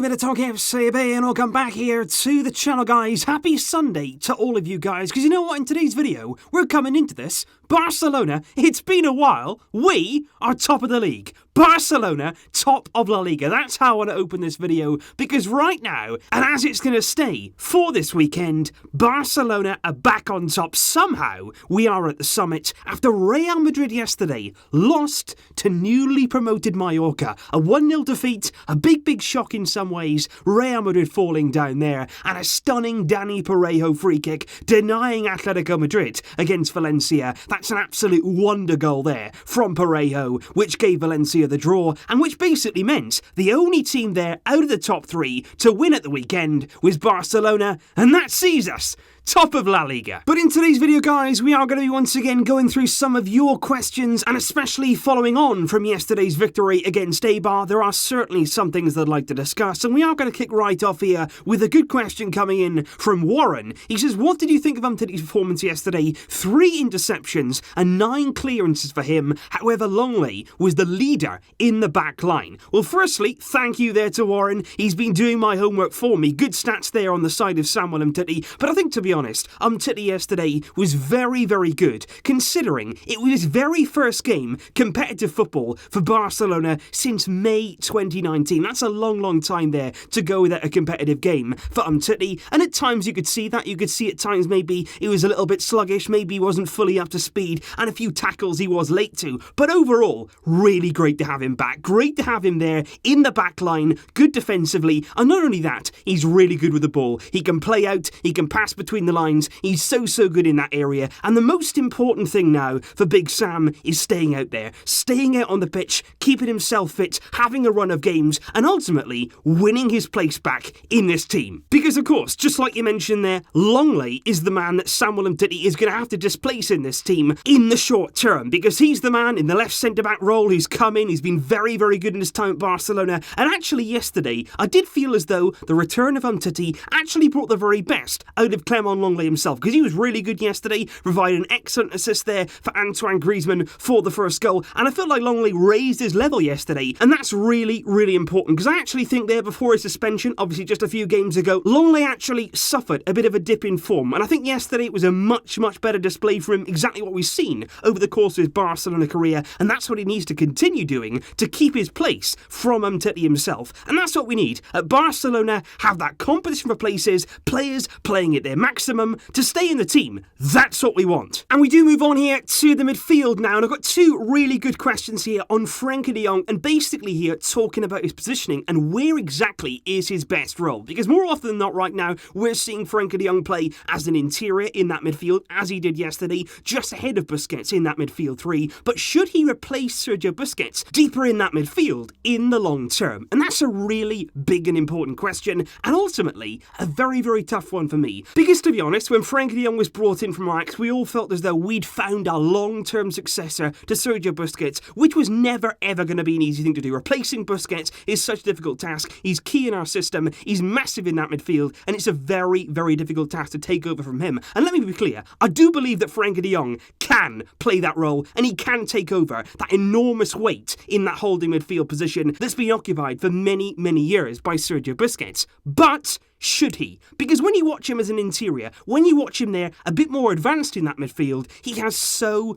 Welcome to TalkFCB and welcome back here to the channel, guys. Happy Sunday to all of you guys, because you know what, in today's video, we're coming into this. Barcelona, it's been a while, we are top of the league. Barcelona, top of La Liga. That's how I want to open this video, because right now, and as it's going to stay for this weekend, Barcelona are back on top. Somehow, we are at the summit after Real Madrid yesterday lost to newly promoted Mallorca. A 1-0 defeat, a big shock in some ways, Real Madrid falling down there, and a stunning Dani Parejo free kick denying Atletico Madrid against Valencia. That's an absolute wonder goal there from Parejo, which gave Valencia the draw, and which basically meant the only team there out of the top three to win at the weekend was Barcelona, and that sees us top of La Liga. But in today's video, guys, we are going to be once again going through some of your questions, and especially following on from yesterday's victory against Eibar, there are certainly some things that I'd like to discuss, and we are going to kick right off here with a good question coming in from Warren. He says, what did you think of Umtiti's performance yesterday? 3 interceptions and 9 clearances for him. However, Longley was the leader in the back line. Well, firstly, thank you there to Warren. He's been doing my homework for me. Good stats there on the side of Samuel Umtiti, but I think, to be honest, Umtiti yesterday was very good, considering it was his very first game competitive football for Barcelona since May 2019. That's a long time there to go without a competitive game for Umtiti, and at times you could see that. You could see at times maybe he was a little bit sluggish, maybe he wasn't fully up to speed, and a few tackles he was late to, but overall, really great to have him back. Great to have him there in the back line, good defensively, and not only that, he's really good with the ball. He can play out, he can pass between the lines. He's so good in that area, and the most important thing now for Big Sam is staying out there, staying out on the pitch, keeping himself fit, having a run of games, and ultimately winning his place back in this team. Because of course, just like you mentioned there, Longley is the man that Samuel Umtiti is going to have to displace in this team in the short term, because he's the man in the left centre-back role who's come in. He's been very good in his time at Barcelona, and actually yesterday, I did feel as though the return of Umtiti actually brought the very best out of Clement Longley himself, because he was really good yesterday, providing an excellent assist there for Antoine Griezmann for the first goal, and I felt like Longley raised his level yesterday, and that's really important, because I actually think there before his suspension, obviously just a few games ago, Longley actually suffered a bit of a dip in form, and I think yesterday it was a much better display for him, exactly what we've seen over the course of his Barcelona career, and that's what he needs to continue doing to keep his place from Umtiti himself, and that's what we need at Barcelona. Have that competition for places, players playing at their maximum to stay in the team. That's what we want. And we do move on here to the midfield now, and I've got 2 really good questions here on Frenkie de Jong, and basically here talking about his positioning and where exactly is his best role, because more often than not right now we're seeing Frenkie de Jong play as an interior in that midfield, as he did yesterday, just ahead of Busquets in that midfield 3, but should he replace Sergio Busquets deeper in that midfield in the long term? And that's a really big and important question, and ultimately a very tough one for me, because to be honest, when Frenkie de Jong was brought in from Ajax, we all felt as though we'd found a long-term successor to Sergio Busquets, which was never ever going to be an easy thing to do. Replacing Busquets is such a difficult task. He's key in our system, he's massive in that midfield, and it's a very difficult task to take over from him. And let me be clear, I do believe that Frenkie de Jong can play that role, and he can take over that enormous weight in that holding midfield position that's been occupied for many years by Sergio Busquets. But should he? Because when you watch him as an interior, when you watch him there a bit more advanced in that midfield, he has so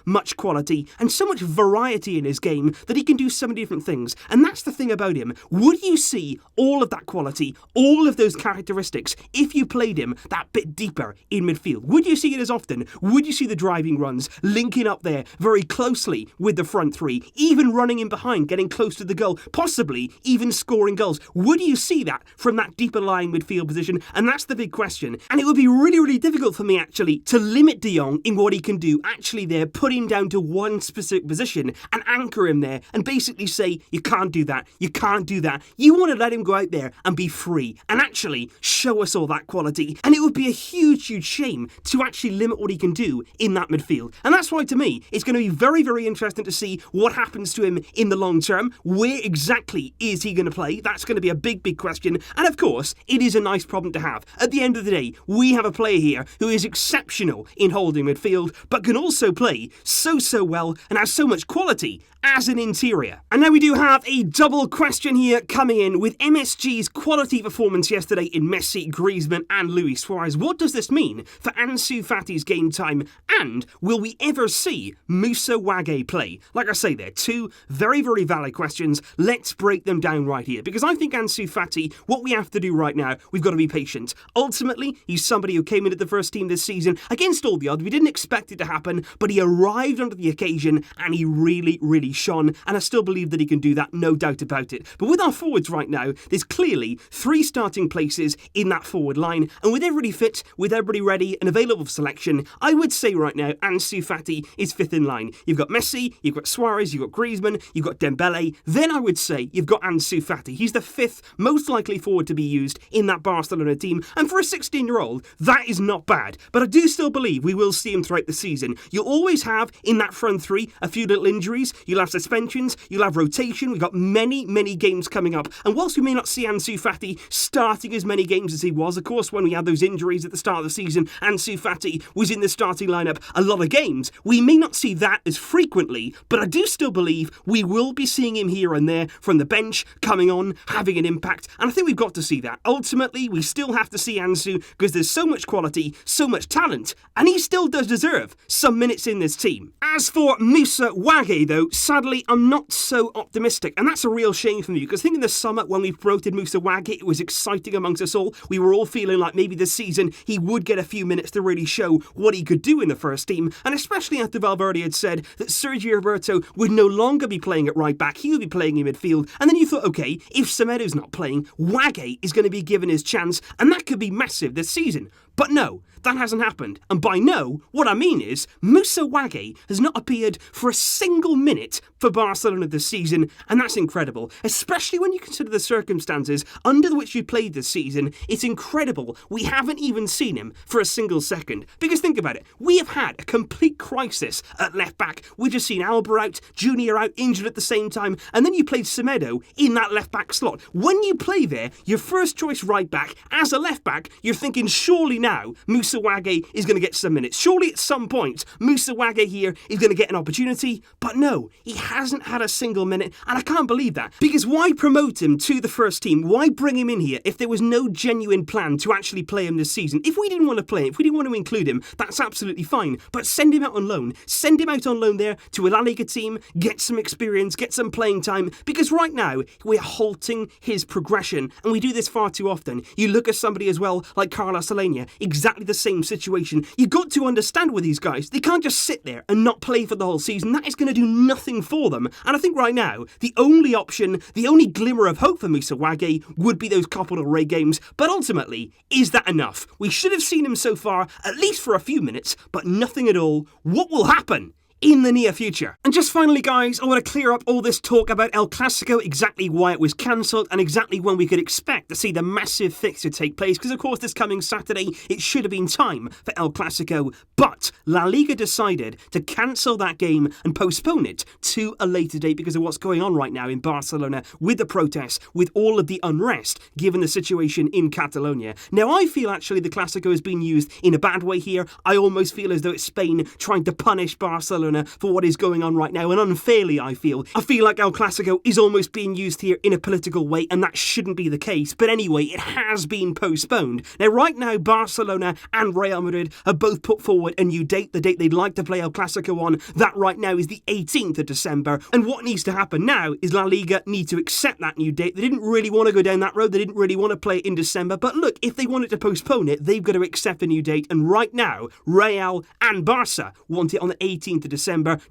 much quality and so much variety in his game that he can do so many different things. And that's the thing about him. Would you see all of that quality, all of those characteristics, if you played him that bit deeper in midfield? Would you see it as often? Would you see the driving runs, linking up there very closely with the front 3, even running in behind, getting close to the goal, possibly even scoring goals? Would you see that from that deeper lying midfield position? And that's the big question. And it would be really difficult for me actually to limit De Jong in what he can do, actually there put him down to one specific position and anchor him there and basically say, you can't do that, you can't do that. You want to let him go out there and be free and actually show us all that quality, and it would be a huge shame to actually limit what he can do in that midfield. And that's why to me it's going to be very interesting to see what happens to him in the long term. Where exactly is he going to play? That's going to be a big question. And of course, course, it is a nice problem to have. At the end of the day, we have a player here who is exceptional in holding midfield, but can also play so well and has so much quality as an interior. And now we do have a double question here coming in with MSG's quality performance yesterday in Messi, Griezmann and Luis Suarez. What does this mean for Ansu Fati's game time, and will we ever see Moussa Wagué play? Like I say, they're two very valid questions. Let's break them down right here, because I think Ansu Fati, what we have to do right now, we've got to be patient. Ultimately, he's somebody who came into the first team this season against all the odds. We didn't expect it to happen, but he arrived under the occasion and he really shone, and I still believe that he can do that, no doubt about it. But with our forwards right now, there's clearly 3 starting places in that forward line, and with everybody fit, with everybody ready and available for selection, I would say right now Ansu Fati is 5th in line. You've got Messi, you've got Suarez, you've got Griezmann, you've got Dembele, then I would say you've got Ansu Fati. He's the 5th most likely forward to be used in that Barcelona team, and for a 16-year-old, that is not bad. But I do still believe we will see him throughout the season. You'll always have, in that front 3, a few little injuries, you'll have suspensions, you'll have rotation, we've got many games coming up, and whilst we may not see Ansu Fati starting as many games as he was, of course, when we had those injuries at the start of the season, Ansu Fati was in the starting lineup a lot of games. We may not see that as frequently, but I do still believe we will be seeing him here and there from the bench, coming on, having an impact, and I think we've got to see that. Ultimately, we still have to see Ansu, because there's so much quality, so much talent, and he still does deserve some minutes in this team. As for Moussa Wagué, though, sadly, I'm not so optimistic, and that's a real shame for me, because I think in the summer, when we promoted Moussa Wagué, it was exciting amongst us all. We were all feeling like maybe this season he would get a few minutes to really show what he could do in the first team, and especially after Valverde had said that Sergio Roberto would no longer be playing at right back, he would be playing in midfield, and then you thought, okay, if Semedo's not playing, Wagué is going to be given his chance, and that could be massive this season. But no, that hasn't happened. And by no, what I mean is, Moussa Wagué has not appeared for a single minute for Barcelona this season, and that's incredible, especially when you consider the circumstances under which he played this season. It's incredible we haven't even seen him for a single second. Because think about it, we have had a complete crisis at left back. We've just seen Alba out, Junior out, injured at the same time, and then you played Semedo in that left back slot. When you play there, your first choice right back, as a left back, you're thinking surely now Moussa Wagué is going to get some minutes. Surely at some point Moussa Wagué here is going to get an opportunity, but no, he hasn't had a single minute, and I can't believe that. Because why promote him to the first team? Why bring him in here if there was no genuine plan to actually play him this season? If we didn't want to play him, if we didn't want to include him, that's absolutely fine, but send him out on loan. Send him out on loan there to a La Liga team, get some experience, get some playing time, because right now we're halting his progression, and we do this far too often. You look at somebody as well like Carlos Alenia, exactly the same situation. You got to understand with these guys, they can't just sit there and not play for the whole season. That is going to do nothing for them. And I think right now, the only option, the only glimmer of hope for Moussa Wagué would be those Copa del Rey games. But ultimately, is that enough? We should have seen him so far, at least for a few minutes, but nothing at all. What will happen in the near future? And just finally, guys, I want to clear up all this talk about El Clasico, exactly why it was cancelled and exactly when we could expect to see the massive fixture take place, because of course this coming Saturday it should have been time for El Clasico, but La Liga decided to cancel that game and postpone it to a later date because of what's going on right now in Barcelona with the protests, with all of the unrest given the situation in Catalonia. Now I feel actually the Clasico has been used in a bad way here. I almost feel as though it's Spain trying to punish Barcelona for what is going on right now, and unfairly I feel like El Clasico is almost being used here in a political way, and that shouldn't be the case. But anyway, it has been postponed. Now right now Barcelona and Real Madrid have both put forward a new date, the date they'd like to play El Clasico on. That right now is the 18th of December, and what needs to happen now is La Liga need to accept that new date. They didn't really want to go down that road, they didn't really want to play it in December, but look, if they wanted to postpone it, they've got to accept a new date, and right now Real and Barca want it on the 18th of December.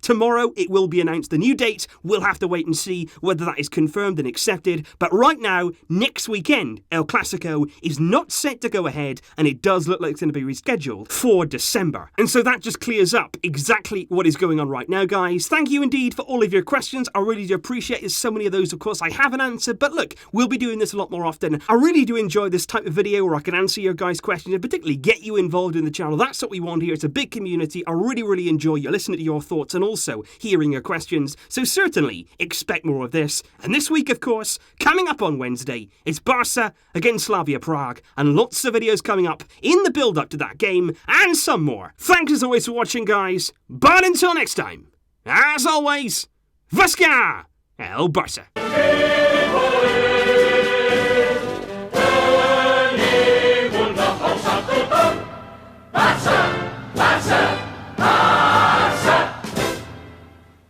Tomorrow it will be announced the new date. We'll have to wait and see whether that is confirmed and accepted. But right now, next weekend, El Clasico is not set to go ahead, and it does look like it's going to be rescheduled for December. And so that just clears up exactly what is going on right now, guys. Thank you indeed for all of your questions. I really do appreciate it. So many of those, of course, I haven't answered. But look, we'll be doing this a lot more often. I really do enjoy this type of video where I can answer your guys' questions and particularly get you involved in the channel. That's what we want here. It's a big community. I really enjoy you listening to your your thoughts and also hearing your questions, so certainly expect more of this. And this week, of course, coming up on Wednesday, it's Barca against Slavia Prague, and lots of videos coming up in the build-up to that game, and some more. Thanks as always for watching, guys, but until next time, as always, Vasca El Barça.